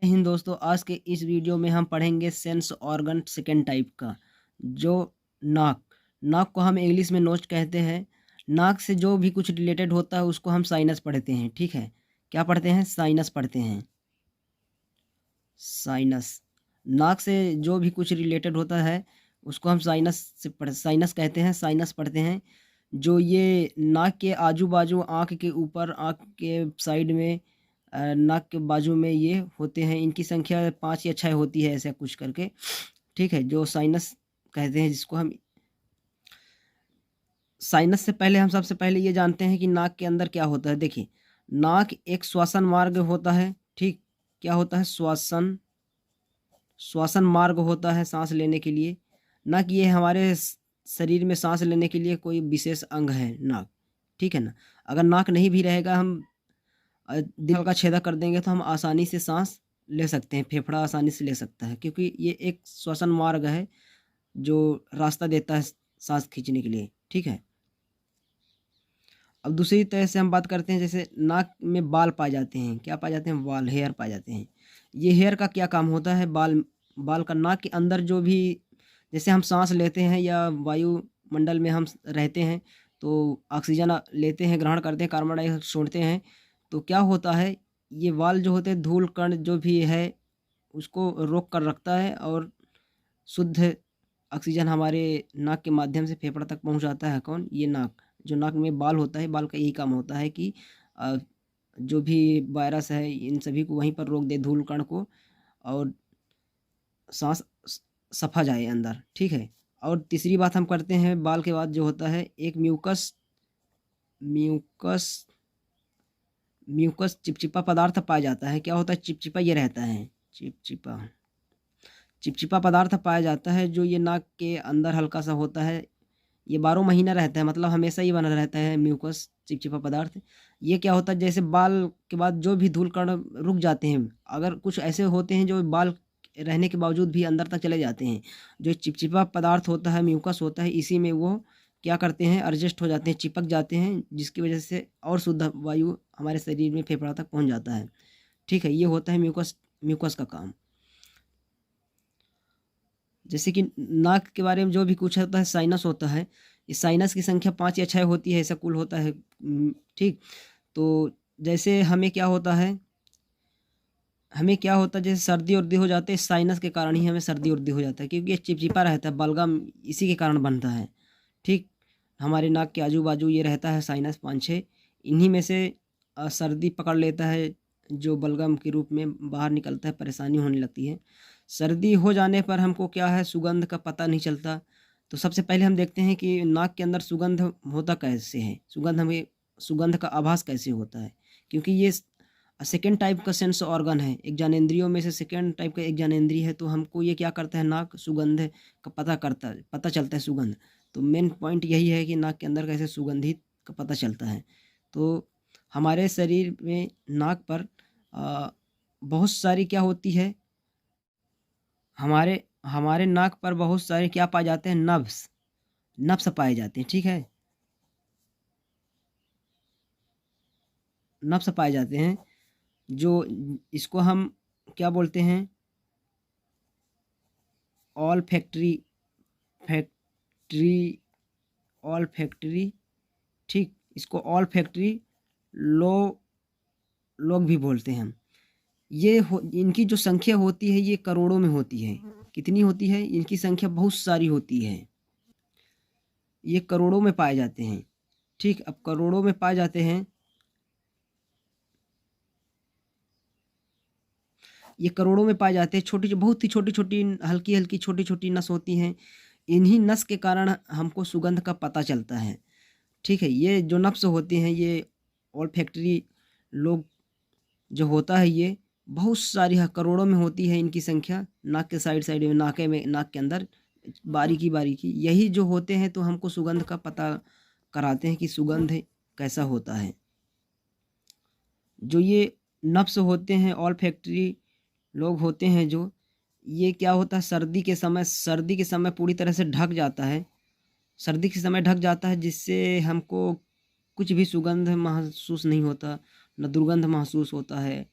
हिंद दोस्तों, आज के इस वीडियो में हम पढ़ेंगे सेंस ऑर्गन सेकेंड टाइप का, जो नाक। नाक को हम इंग्लिश में नोज कहते हैं। नाक से जो भी कुछ रिलेटेड होता है उसको हम साइनस पढ़ते हैं। ठीक है, क्या पढ़ते हैं? साइनस पढ़ते हैं। साइनस, नाक से जो भी कुछ रिलेटेड होता है उसको हम साइनस कहते हैं, साइनस पढ़ते हैं। जो ये नाक के आजू बाजू, आँख के ऊपर, आँख के साइड में, नाक के बाजू में ये होते हैं, इनकी संख्या 5 या 6 होती है, ऐसा कुछ करके। ठीक है, जो साइनस कहते हैं, जिसको हम साइनस से पहले हम सबसे पहले ये जानते हैं कि नाक के अंदर क्या होता है। देखिए, नाक एक श्वसन मार्ग होता है। ठीक, क्या होता है? श्वसन मार्ग होता है सांस लेने के लिए। ना कि ये हमारे शरीर में सांस लेने के लिए कोई विशेष अंग है नाक। ठीक है ना? अगर नाक नहीं भी रहेगा, हम दिल का छेदा कर देंगे तो हम आसानी से सांस ले सकते हैं, फेफड़ा आसानी से ले सकता है, क्योंकि ये एक श्वसन मार्ग है जो रास्ता देता है सांस खींचने के लिए। ठीक है, अब दूसरी तरह से हम बात करते हैं, जैसे नाक में बाल पाए जाते हैं। क्या पाए जाते हैं? बाल, हेयर पाए जाते हैं। ये हेयर का क्या काम होता है? बाल, बाल का नाक के अंदर जो भी, जैसे हम सांस लेते हैं या वायुमंडल में हम रहते हैं तो ऑक्सीजन लेते हैं, ग्रहण करते हैं, कार्बन डाइऑक्साइड छोड़ते हैं। तो क्या होता है, ये बाल जो होते हैं, धूल कण जो भी है उसको रोक कर रखता है और शुद्ध ऑक्सीजन हमारे नाक के माध्यम से फेफड़ा तक पहुंचाता है। कौन? ये नाक। जो नाक में बाल होता है, बाल का यही काम होता है कि अ, जो भी वायरस है इन सभी को वहीं पर रोक दे, धूल कण को, और सांस सफा जाए अंदर। ठीक है, और तीसरी बात हम करते हैं, बाल के बाद जो होता है एक म्यूकस, म्यूकस म्यूकस चिपचिपा पदार्थ पाया जाता है। क्या होता है? चिपचिपा ये रहता है, चिपचिपा चिपचिपा पदार्थ पाया जाता है, जो ये नाक के अंदर हल्का सा होता है। ये 12 महीना रहता है, मतलब हमेशा ही बना रहता है म्यूकस चिपचिपा पदार्थ। ये क्या होता है, जैसे बाल के बाद जो भी धूल कण रुक जाते हैं, अगर कुछ ऐसे होते हैं जो बाल रहने के बावजूद भी अंदर तक चले जाते हैं, जो चिपचिपा पदार्थ होता है, म्यूकस होता है, इसी में वो क्या करते हैं, एडजस्ट हो जाते हैं, चिपक जाते हैं, जिसकी वजह से और शुद्ध वायु हमारे शरीर में, फेफड़ा तक पहुँच जाता है। ठीक है, ये होता है म्यूकस, म्यूकस का काम। जैसे कि नाक के बारे में जो भी कुछ होता है, साइनस होता है। इस साइनस की संख्या 5 या 6 होती है, ऐसा कुल होता है। ठीक, तो जैसे हमें क्या होता है, जैसे सर्दी उर्दी हो जाती है, साइनस के कारण ही हमें सर्दी उर्दी हो जाता है, क्योंकि ये चिपचिपा रहता है, बलगम इसी के कारण बनता है। ठीक, हमारे नाक के आजू बाजू ये रहता है साइनस 5-6, इन्हीं में से सर्दी पकड़ लेता है, जो बलगम के रूप में बाहर निकलता है, परेशानी होने लगती है। सर्दी हो जाने पर हमको क्या है, सुगंध का पता नहीं चलता। तो सबसे पहले हम देखते हैं कि नाक के अंदर सुगंध होता कैसे है, सुगंध का आभास कैसे होता है, क्योंकि ये सेकेंड टाइप का सेंस ऑर्गन है, एक ज्ञानेंद्रियों में से सेकेंड टाइप का एक ज्ञानेंद्रिय है। तो हमको ये क्या करता है, नाक सुगंध का पता चलता है, सुगंध। तो मेन पॉइंट यही है कि नाक के अंदर कैसे सुगंधित का पता चलता है। तो हमारे शरीर में नाक पर बहुत सारी क्या होती है, हमारे हमारे नाक पर बहुत सारे क्या पाए जाते हैं, नब्स, नब्स पाए जाते हैं। ठीक है, नब्स पाए जाते हैं, जो इसको हम क्या बोलते हैं, all factory, factory all factory. ठीक, इसको ऑल फैक्ट्री लो लोग भी बोलते हैं हम। इनकी जो संख्या होती है ये करोड़ों में होती है। कितनी होती है? इनकी संख्या बहुत सारी होती है, ये करोड़ों में पाए जाते हैं। ठीक, अब करोड़ों में पाए जाते हैं, ये करोड़ों में पाए जाते हैं। छोटी, बहुत ही छोटी छोटी, हल्की हल्की, छोटी छोटी नस होती हैं। इन्हीं नस के कारण हमको सुगंध का पता चलता है। ठीक है, ये जो नब्स होते हैं, ये ऑल फैक्ट्री लोग जो होता है, ये बहुत सारी करोड़ों में होती है इनकी संख्या। नाक के साइड साइड में, नाक के अंदर बारीकी बारीकी यही जो होते हैं, तो हमको सुगंध का पता कराते हैं कि सुगंध कैसा होता है। जो ये नफ्स होते हैं, ऑल फैक्ट्री लोग होते हैं, जो ये क्या होता है, सर्दी के समय पूरी तरह से ढक जाता है, सर्दी के समय ढक जाता है, जिससे हमको कुछ भी सुगंध महसूस नहीं होता, न दुर्गंध महसूस होता है,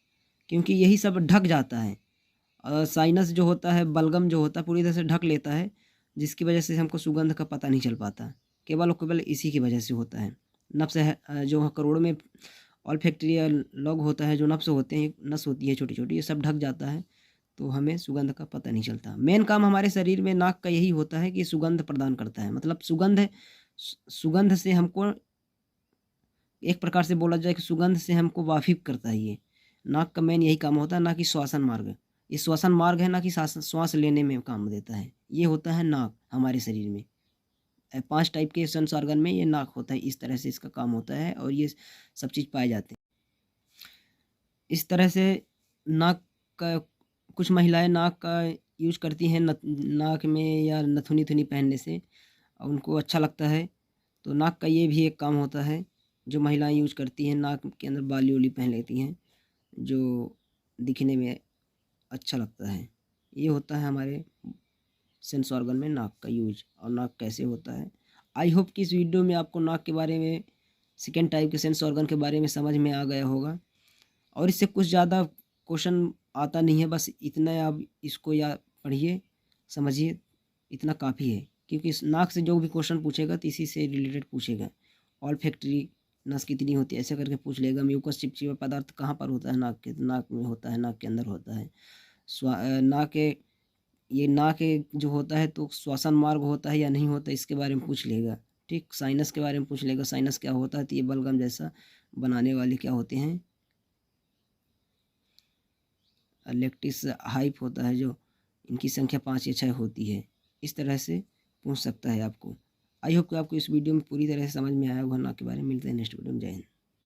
क्योंकि यही सब ढक जाता है। साइनस जो होता है, बलगम जो होता है पूरी तरह से ढक लेता है, जिसकी वजह से हमको सुगंध का पता नहीं चल पाता। केवल और केवल इसी की वजह से होता है। नफ्स है जो करोड़ों में ऑल्फैक्टरी लॉग होता है, जो नफ्स होते हैं, नस होती है छोटी छोटी, ये सब ढक जाता है तो हमें सुगंध का पता नहीं चलता। मेन काम हमारे शरीर में नाक का यही होता है कि सुगंध प्रदान करता है। मतलब सुगंध से हमको, एक प्रकार से बोला जाए कि सुगंध से हमको वाकिफ करता है। ये नाक का मेन यही काम होता है, ना कि श्वसन मार्ग। ये श्वसन मार्ग है, ना कि श्वास लेने में काम देता है। ये होता है नाक हमारे शरीर में। 5 टाइप के सेंस ऑर्गन में ये नाक होता है, इस तरह से इसका काम होता है और ये सब चीज़ पाए जाते हैं। इस तरह से नाक का, कुछ महिलाएं नाक का यूज करती हैं नाक में या नथुनी थुनी पहनने से, और उनको अच्छा लगता है। तो नाक का ये भी एक काम होता है, जो महिलाएं यूज करती हैं, नाक के अंदर बाली उली पहन लेती हैं, जो दिखने में अच्छा लगता है। ये होता है हमारे सेंस ऑर्गन में नाक का यूज, और नाक कैसे होता है। आई होप कि इस वीडियो में आपको नाक के बारे में, सेकेंड टाइप के सेंस ऑर्गन के बारे में समझ में आ गया होगा। और इससे कुछ ज़्यादा क्वेश्चन आता नहीं है, बस इतना आप इसको या पढ़िए, समझिए, इतना काफ़ी है। क्योंकि इस नाक से जो भी क्वेश्चन पूछेगा तो इसी से रिलेटेड पूछेगा। ऑल फैक्ट्री नस कितनी होती है, ऐसे करके पूछ लेगा। म्यूकस चिपचिपा पदार्थ कहाँ पर होता है, नाक के, नाक में होता है, नाक के अंदर होता है। नाक के, ये नाक के जो होता है तो श्वसन मार्ग होता है या नहीं होता, इसके बारे में पूछ लेगा। ठीक, साइनस के बारे में पूछ लेगा, साइनस क्या होता है, तो ये बलगम जैसा बनाने वाले क्या होते हैं, लेक्टिस हाइप होता है, जो इनकी संख्या 5 या 6 होती है। इस तरह से पूछ सकता है आपको। आई होप कि आपको इस वीडियो में पूरी तरह से समझ में आया होगा नाक के बारे में। मिलते हैं नेक्स्ट वीडियो में। जय हिंद।